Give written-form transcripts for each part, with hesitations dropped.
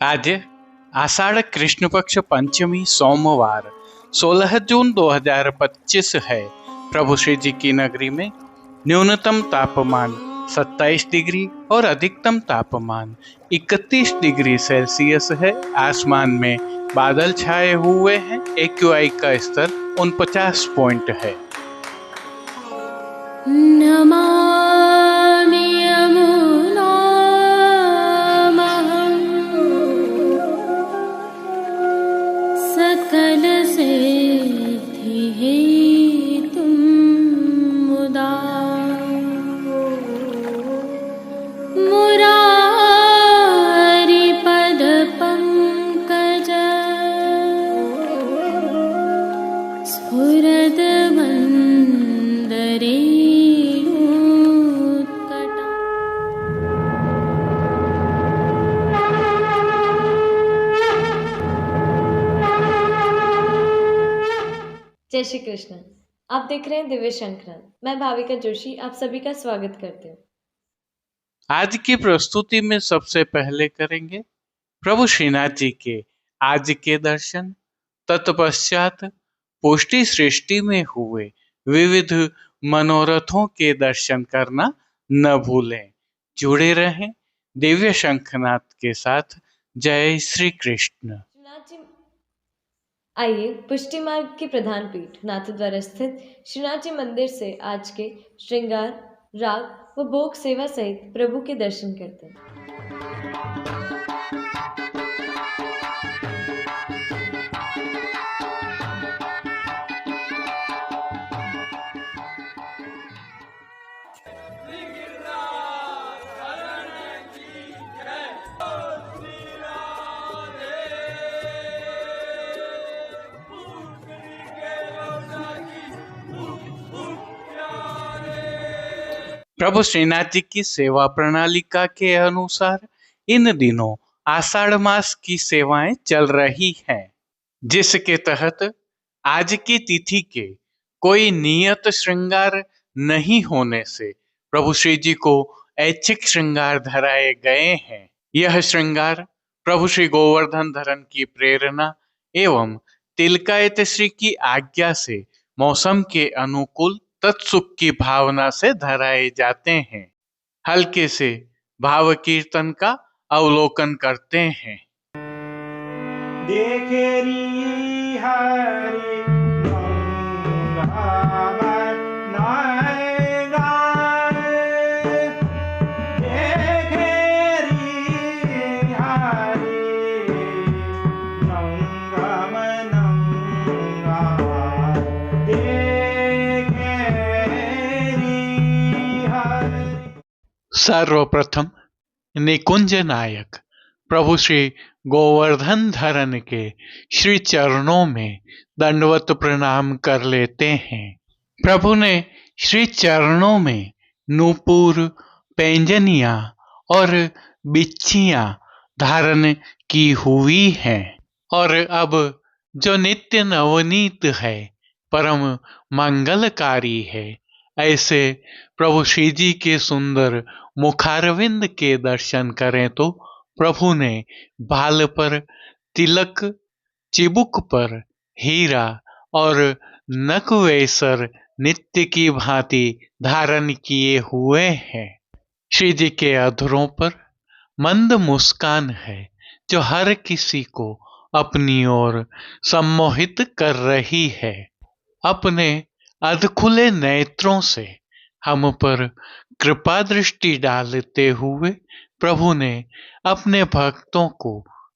आज आषाढ़ कृष्ण पक्ष पंचमी सोमवार 16 जून 2025 है। प्रभु श्री जी की नगरी में न्यूनतम तापमान 27 डिग्री और अधिकतम तापमान 31 डिग्री सेल्सियस है। आसमान में बादल छाए हुए हैं। AQI का स्तर 49 पॉइंट है। नमामि यमुनामहं सकलसिद्धिहेतुं मुदा मुरारिपदपङ्कज स्फुरद्वन्दरे जय श्री कृष्ण। आप देख रहे हैं दिव्य शंखनाद। मैं भाविका जोशी आप सभी का स्वागत करती हूँ। आज की प्रस्तुति में सबसे पहले करेंगे प्रभु श्रीनाथ जी के आज के दर्शन। तत्पश्चात पुष्टि सृष्टि में हुए विविध मनोरथों के दर्शन करना न भूलें। जुड़े रहें दिव्य शंखनाद के साथ। जय श्री कृष्ण। श्रीनाथ जी आइए पुष्टि मार्ग की प्रधान पीठ नाथद्वारा स्थित श्रीनाथ जी मंदिर से आज के श्रृंगार, राग व भोग सेवा सहित प्रभु के दर्शन करते हैं। प्रभु श्रीनाथ जी की सेवा प्रणालिका के अनुसार इन दिनों आषाढ़ मास की सेवाएं चल रही हैं, जिसके तहत आज की तिथि के कोई नियत श्रृंगार नहीं होने से प्रभु श्री जी को ऐच्छिक श्रृंगार धराए गए हैं। यह श्रृंगार प्रभु श्री गोवर्धन धरन की प्रेरणा एवं तिलकायत श्री की आज्ञा से मौसम के अनुकूल तत्सुख की भावना से धराए जाते हैं। हल्के से भाव कीर्तन का अवलोकन करते हैं। देखेरी हरि सर्वप्रथम निकुंज नायक प्रभु श्री गोवर्धन धरन के श्री चरणों में दंडवत प्रणाम कर लेते हैं। प्रभु ने श्री चरणों में नूपुर, पैंजनियां और बिच्छियां धारण की हुई हैं और अब जो नित्य नवनीत है, परम मंगलकारी है, ऐसे प्रभु श्री जी के सुंदर मुखारविंद के दर्शन करें तो प्रभु ने बाल पर तिलक, चिबुक पर हीरा और नकवेसर नित्य की भांति धारण किए हुए हैं। श्री जी के अधरों पर मंद मुस्कान है जो हर किसी को अपनी ओर सम्मोहित कर रही है। अपने अधखुले नेत्रों से हम पर कृपा दृष्टि डालते हुए प्रभु ने अपने भक्तों को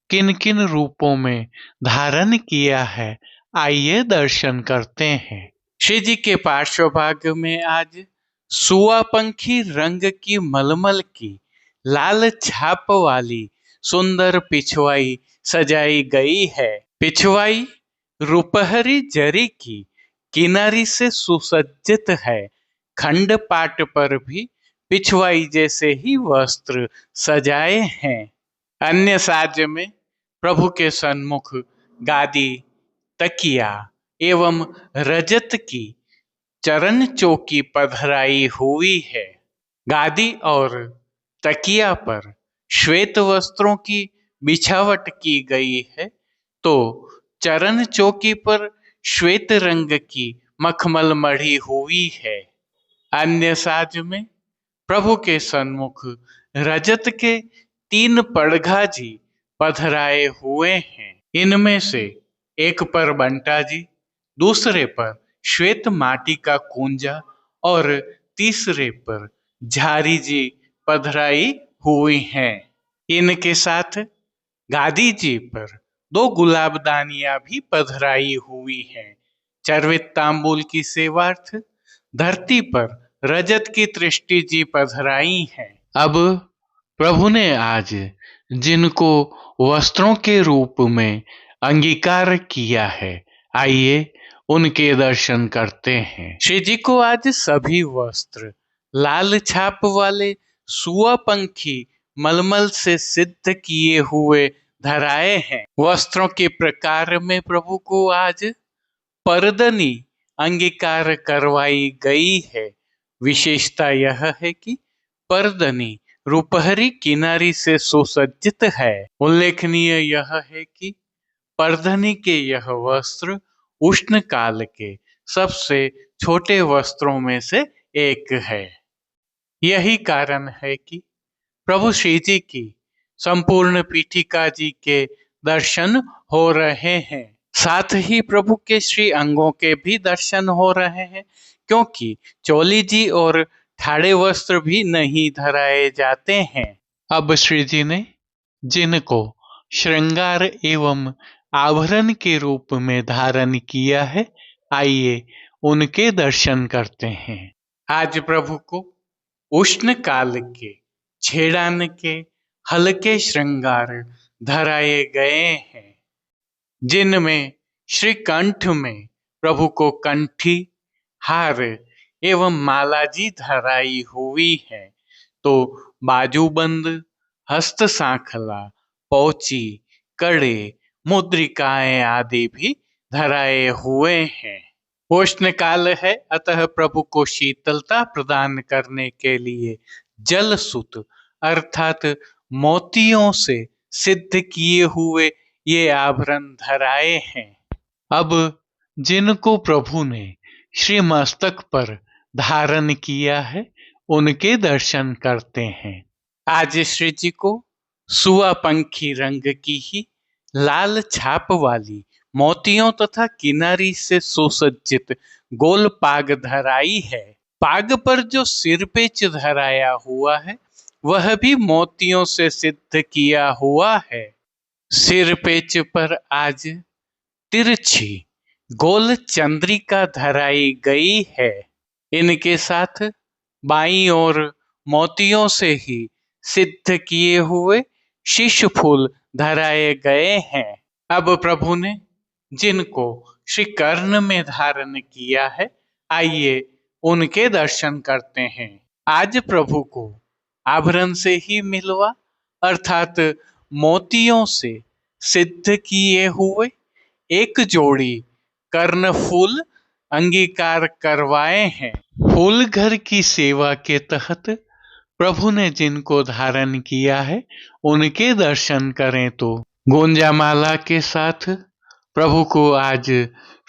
किन किन रूपों में धारण किया है, आइए दर्शन करते हैं। श्री जी के पार्श्वभाग में आज सुआपंखी रंग की मलमल की लाल छाप वाली सुंदर पिछवाई सजाई गई है। पिछवाई रुपहरी जरी की किनारी से सुसज्जित है। खंड पाट पर भी पिछवाई जैसे ही वस्त्र सजाए हैं। अन्य साज में प्रभु के सन्मुख गादी, तकिया एवं रजत की चरण चौकी पधराई हुई है। गादी और तकिया पर श्वेत वस्त्रों की बिछावट की गई है, तो चरण चौकी पर श्वेत रंग की मखमल मढ़ी हुई है। अन्य साज में प्रभु के सन्मुख रजत के 3 पड़घा जी पधराए हुए हैं। इनमें से एक पर बंटा जी, दूसरे पर श्वेत माटी का कुंजा और तीसरे पर झारी जी पधराई हुई हैं। इनके साथ गादी जी पर 2 गुलाबदानियां भी पधराई हुई हैं। चर्वित तांबूल की सेवार्थ धरती पर रजत की दृष्टि जी पधराई हैं। अब प्रभु ने आज जिनको वस्त्रों के रूप में अंगीकार किया है, आइए उनके दर्शन करते हैं। श्री जी को आज सभी वस्त्र लाल छाप वाले सुआ पंखी मलमल से सिद्ध किए हुए धराए हैं। वस्त्रों के प्रकार में प्रभु को आज परदनी अंगीकार करवाई गई है। विशेषता यह है कि परदनी रुपहरी किनारी से सुसज्जित है। उल्लेखनीय यह है कि परधनी के यह वस्त्र उष्ण काल के सबसे छोटे वस्त्रों में से एक है। यही कारण है कि प्रभु श्री जी की संपूर्ण पीठिका जी के दर्शन हो रहे हैं। साथ ही प्रभु के श्री अंगों के भी दर्शन हो रहे हैं, क्योंकि चोली जी और ठाड़े वस्त्र भी नहीं धराए जाते हैं। अब श्री जी ने जिनको श्रृंगार एवं आभरण के रूप में धारण किया है, आइए उनके दर्शन करते हैं। आज प्रभु को उष्ण काल के छेड़ान के हल्के श्रृंगार धराए गए हैं, जिनमें श्री कंठ में प्रभु को कंठी, हार एवं माला जी धराई हुई है, तो बाजूबंद, हस्त सांखला, पौची, कड़े, मुद्रिकाएं आदि भी धराए हुए हैं। उष्ण काल है, अतः प्रभु को शीतलता प्रदान करने के लिए जल सुत अर्थात मोतियों से सिद्ध किए हुए ये आभरण धराए हैं। अब जिनको प्रभु ने श्री मस्तक पर धारण किया है, उनके दर्शन करते हैं। आज श्री जी को सुआ पंखी रंग की ही लाल छाप वाली मोतियों तथा किनारी से सुसज्जित गोल पाग धराई है। पाग पर जो सिरपेच धराया हुआ है, वह भी मोतियों से सिद्ध किया हुआ है। सिरपेच पर आज तिरछी गोल चंद्रिका धराई गई है। इनके साथ बाईं ओर मोतियों से ही सिद्ध किए हुए शीश फूल धराए गए हैं। अब प्रभु ने जिनको श्री कर्ण में धारण किया है, आइए उनके दर्शन करते हैं। आज प्रभु को आभरण से ही मिलवा अर्थात मोतियों से सिद्ध किए हुए एक जोड़ी कर्ण फूल अंगीकार करवाए हैं। फूल घर की सेवा के तहत प्रभु ने जिनको धारण किया है, उनके दर्शन करें तो गोंजामाला के साथ प्रभु को आज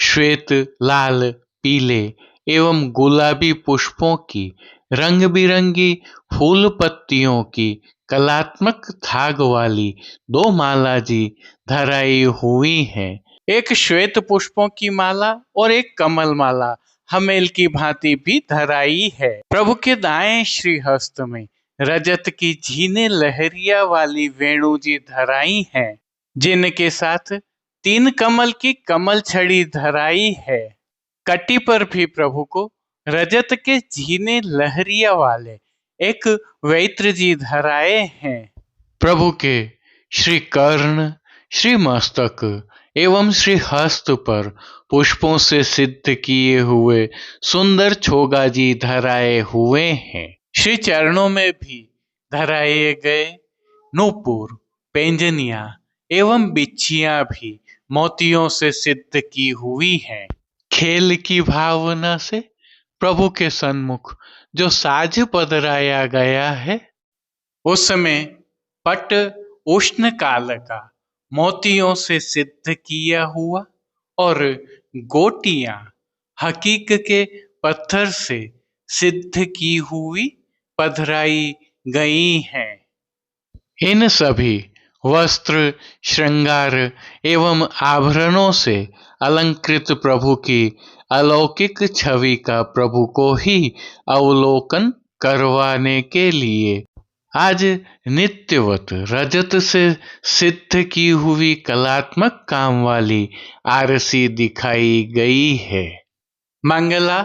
श्वेत, लाल, पीले एवं गुलाबी पुष्पों की रंग बिरंगी फूल पत्तियों की कलात्मक थाग वाली 2 माला जी धराई हुई है। एक श्वेत पुष्पों की माला और एक कमल माला हमेल की भांति भी धराई है। प्रभु के दाएं श्री हस्त में रजत की झीने लहरिया वाली वेणु जी धराई हैं, जिनके साथ 3 कमल की कमल छड़ी धराई है। कटी पर भी प्रभु को रजत के झीने लहरिया वाले एक वैत्र जी धराए हैं। प्रभु के श्री कर्ण, श्री मस्तक एवं श्री हस्त पर पुष्पों से सिद्ध किए हुए सुंदर छोगा जी धराए हुए हैं। श्री चरणों में भी धराए गए नूपुर, पेंजनिया एवं बिच्छियां भी मोतियों से सिद्ध की हुई हैं। खेल की भावना से प्रभु के सन्मुख जो साज पधराया गया है, उसमें पट उष्ण काल का मोतियों से सिद्ध किया हुआ और गोटियां हकीक के पत्थर से सिद्ध की हुई पधराई गई हैं। इन सभी वस्त्र, श्रृंगार एवं आभरणों से अलंकृत प्रभु की अलौकिक छवि का प्रभु को ही अवलोकन करवाने के लिए आज नित्यवत रजत से सिद्ध की हुई कलात्मक काम वाली आरसी दिखाई गई है। मंगला,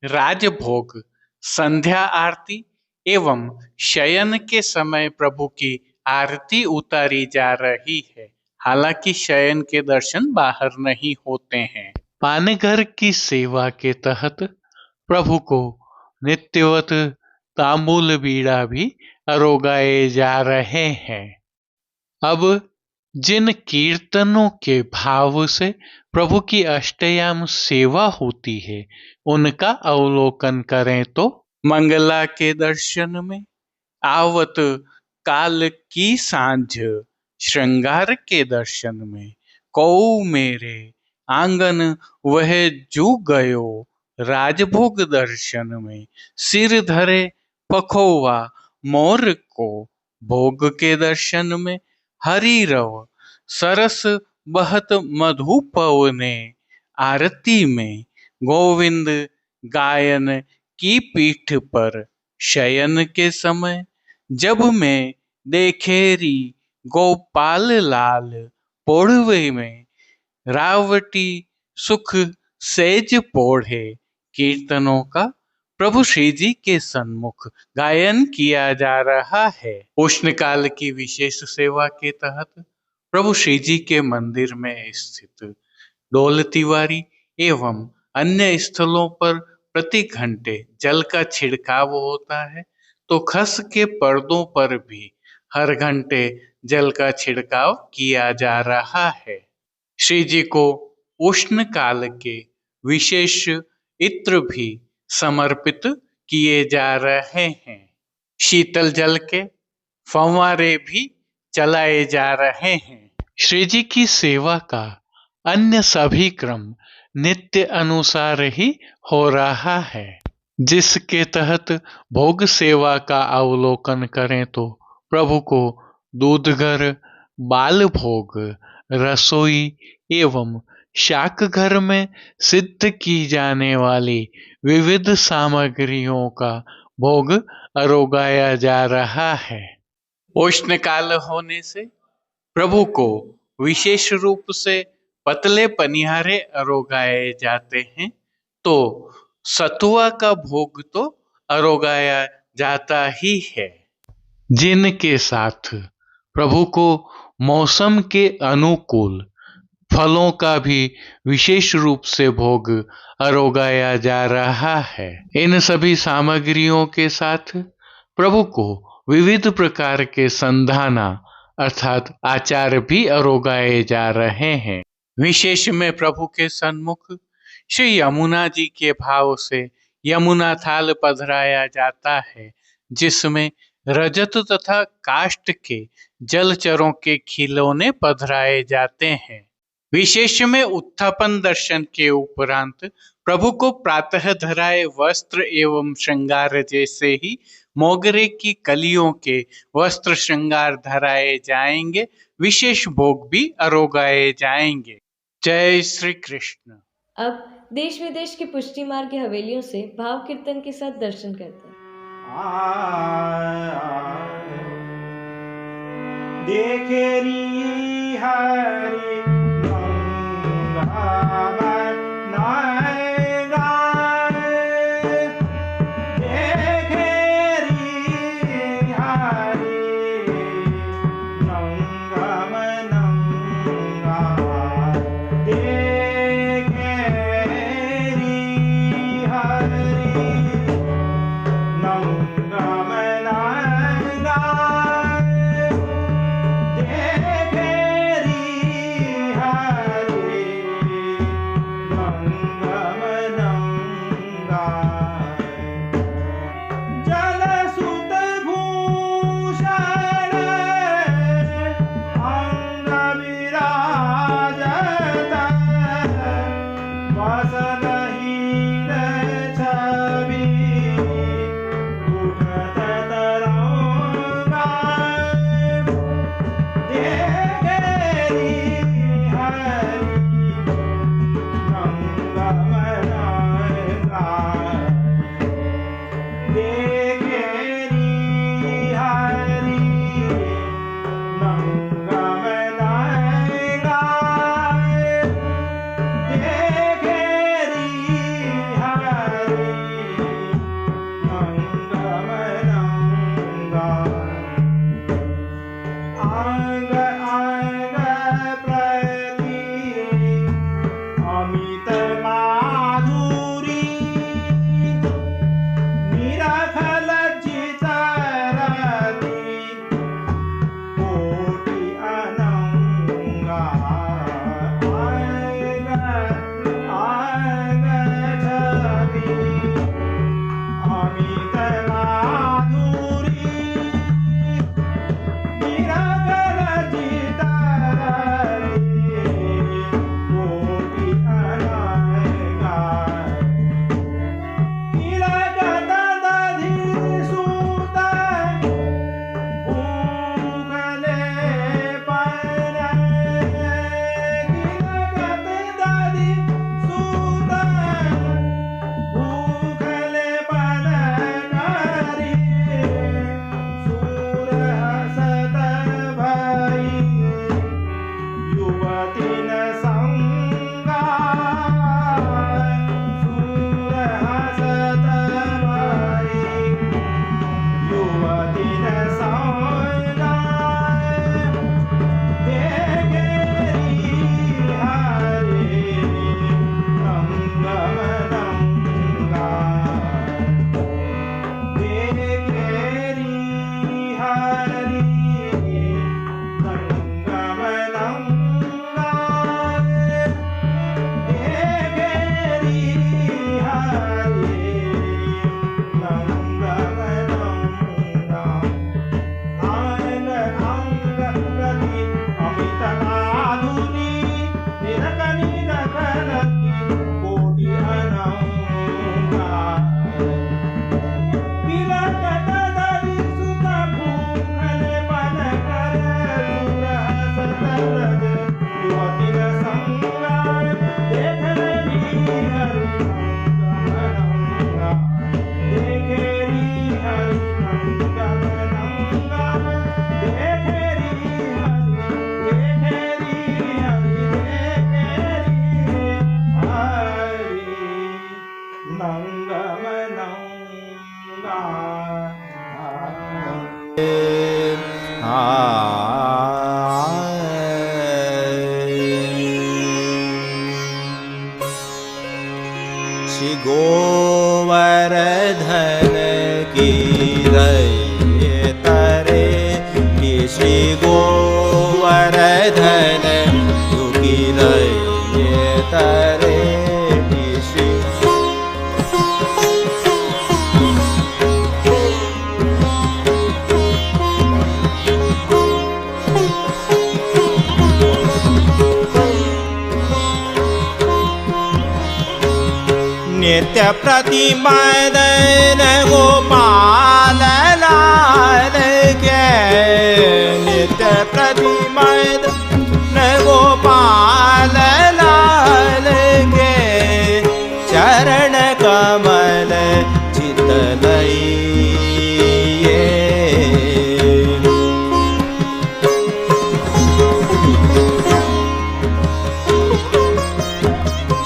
राजभोग, संध्या आरती एवं शयन के समय प्रभु की आरती उतारी जा रही है। हालांकि शयन के दर्शन बाहर नहीं होते हैं। पानघर की सेवा के तहत प्रभु को नित्यवत तांबूल बीड़ा भी अरोगाए जा रहे हैं। अब जिन कीर्तनों के भाव से प्रभु की अष्टयाम सेवा होती है उनका अवलोकन करें तो मंगला के दर्शन में आवत काल की सांझ, श्रृंगार के दर्शन में कौ मेरे आंगन वह जू गयो, राजभोग दर्शन में सिर धरे पखोवा मोर को, भोग के दर्शन में हरि रव सरस बहत मधु पवने, आरती में गोविंद गायन की पीठ पर शयन के समय जब मैं देखेरी गोपाल लाल, पोढ़वे में रावटी सुख सेज पोढ़े, कीर्तनों का प्रभु श्री जी के सन्मुख गायन किया जा रहा है। उष्ण काल की विशेष सेवा के तहत प्रभु श्री जी के मंदिर में स्थित डोल तिवारी एवं अन्य स्थलों पर प्रति घंटे जल का छिड़काव होता है, तो खस के पर्दों पर भी हर घंटे जल का छिड़काव किया जा रहा है। श्री जी को उष्ण काल के विशेष इत्र भी समर्पित किए जा रहे हैं। शीतल जल के फव्वारे भी चलाए जा रहे हैं। श्री जी की सेवा का अन्य सभी क्रम नित्य अनुसार ही हो रहा है, जिसके तहत भोग सेवा का अवलोकन करें तो प्रभु को दूधघर, बाल भोग, रसोई एवं शाक घर में सिद्ध की जाने वाली विविध सामग्रियों का भोग अरोगाया जा रहा है। उष्ण काल होने से प्रभु को विशेष रूप से पतले पनिहारे अरोगाए जाते हैं, तो सतुआ का भोग तो अरोगाया जाता ही है, जिनके साथ प्रभु को मौसम के अनुकूल फलों का भी विशेष रूप से भोग अरोगाया जा रहा है। इन सभी सामग्रियों के साथ प्रभु को विविध प्रकार के संधाना अर्थात आचार भी अरोगाए जा रहे हैं। विशेष में प्रभु के सन्मुख श्री यमुना जी के भाव से यमुना थाल पधराया जाता है, जिसमें रजत तथा काष्ठ के जलचरों के खिलौने पधराए जाते हैं। विशेष में उत्थापन दर्शन के उपरांत प्रभु को प्रातः धराए वस्त्र एवं श्रृंगार जैसे ही मोगरे की कलियों के वस्त्र श्रृंगार धराए जाएंगे। विशेष भोग भी अरोगाए जाएंगे। जय श्री कृष्ण। अब देश विदेश की पुष्टि मार्ग की हवेलियों से भाव कीर्तन के साथ दर्शन करते हैं। देखेरी हरि श्री गोवर्धन की रैये तरे कि श्री गोवर्धन की रैये तरे कि श्री नित्य प्रतिमदन गोपाल लाल के नित्य प्रतिमदन गोपाल लाल के चरण कमल चितलइए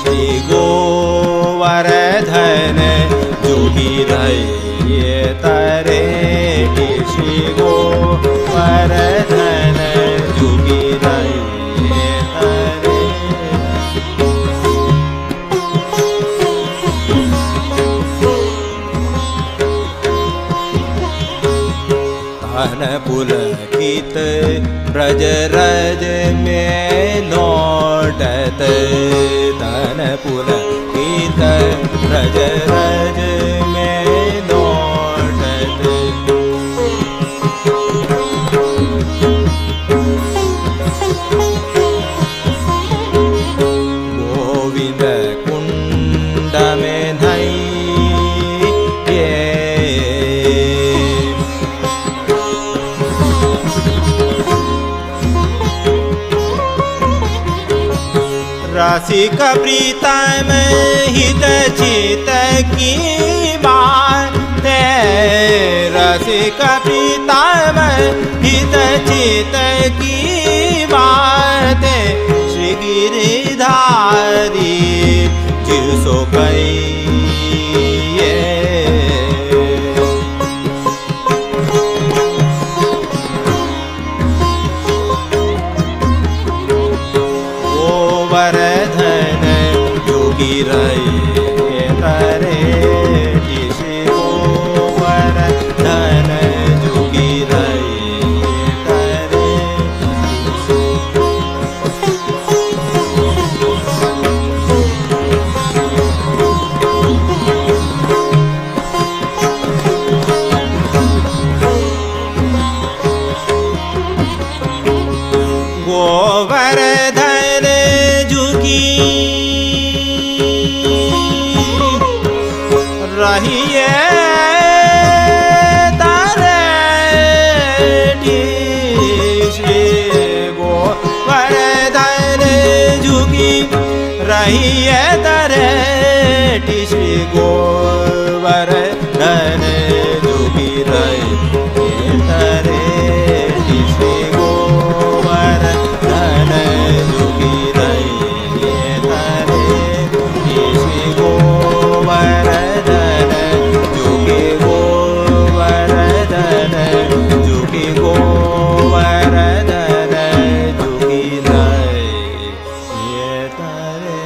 श्री गोवर्धन जोगी रैये तरे कि श्री गोवर्धन जोगी रैये तरे धन पुलकित ब्रज रज में लौटत धन पुलकित ब्रज रज में लौटत गोविंद कुंड में नैये रसिक प्रीतम हित चित की बात रसिक प्रीतम हित चित की बात श्री गिरिधारी जिसो कहिए गोवर्धन जोगी रैये तरे कि श्री गोवर्धन जोगी रैये तरे गोवर्धन जुगी रहिए तरे श्री गोवर्धन जुगी रहिए तरे श्री गोवर्धन जुगी रहिए तरे श्री गोवर्धन जुगी रहिए तरे श्री गोवर्धन जुगी गोवर्धन जुगी गोवर्धन जुगी रहिए तरे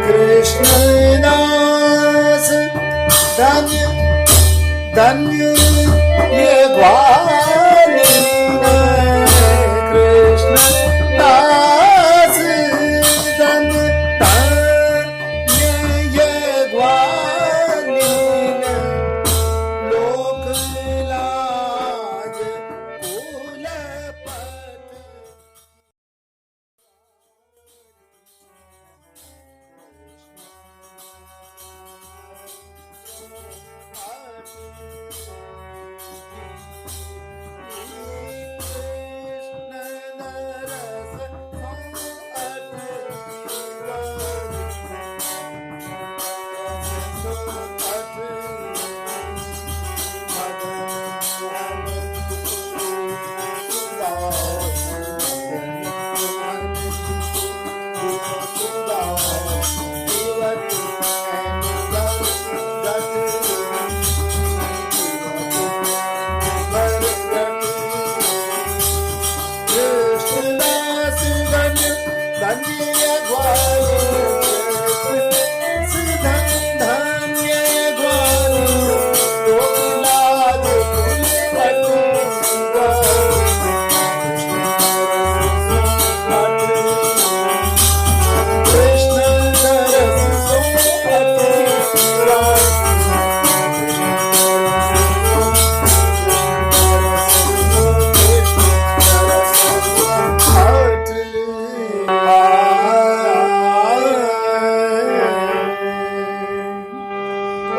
कृष्णदास धन्य धन्य ये ग्वाली कृष्णदास धन्य धन्य ये ग्वाली लोक लाज कुलपत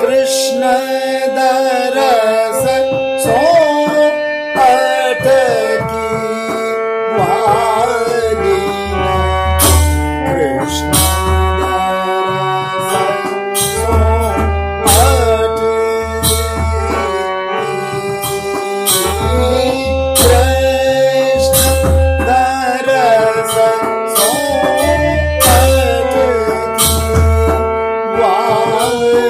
कृष्ण दरस सो अटकी वाली कृष्ण दरस सो अटकी कृष्ण दरस सो अटकी वाली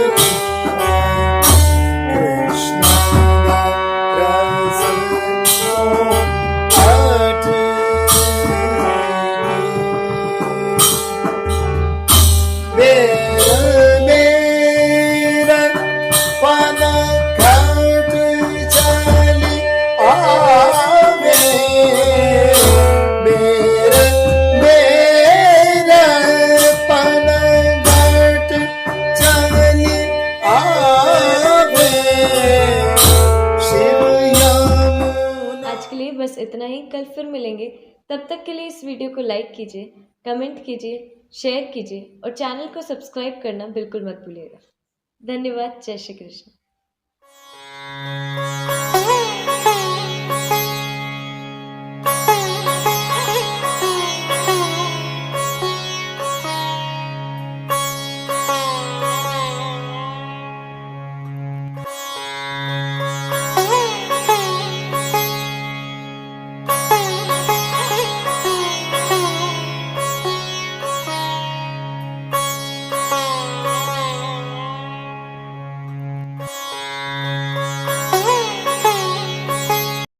आज के लिए बस इतना ही। कल फिर मिलेंगे। तब तक के लिए इस वीडियो को लाइक कीजिए, कमेंट कीजिए, शेयर कीजिए और चैनल को सब्सक्राइब करना बिल्कुल मत भूलिएगा। धन्यवाद। जय श्री कृष्ण।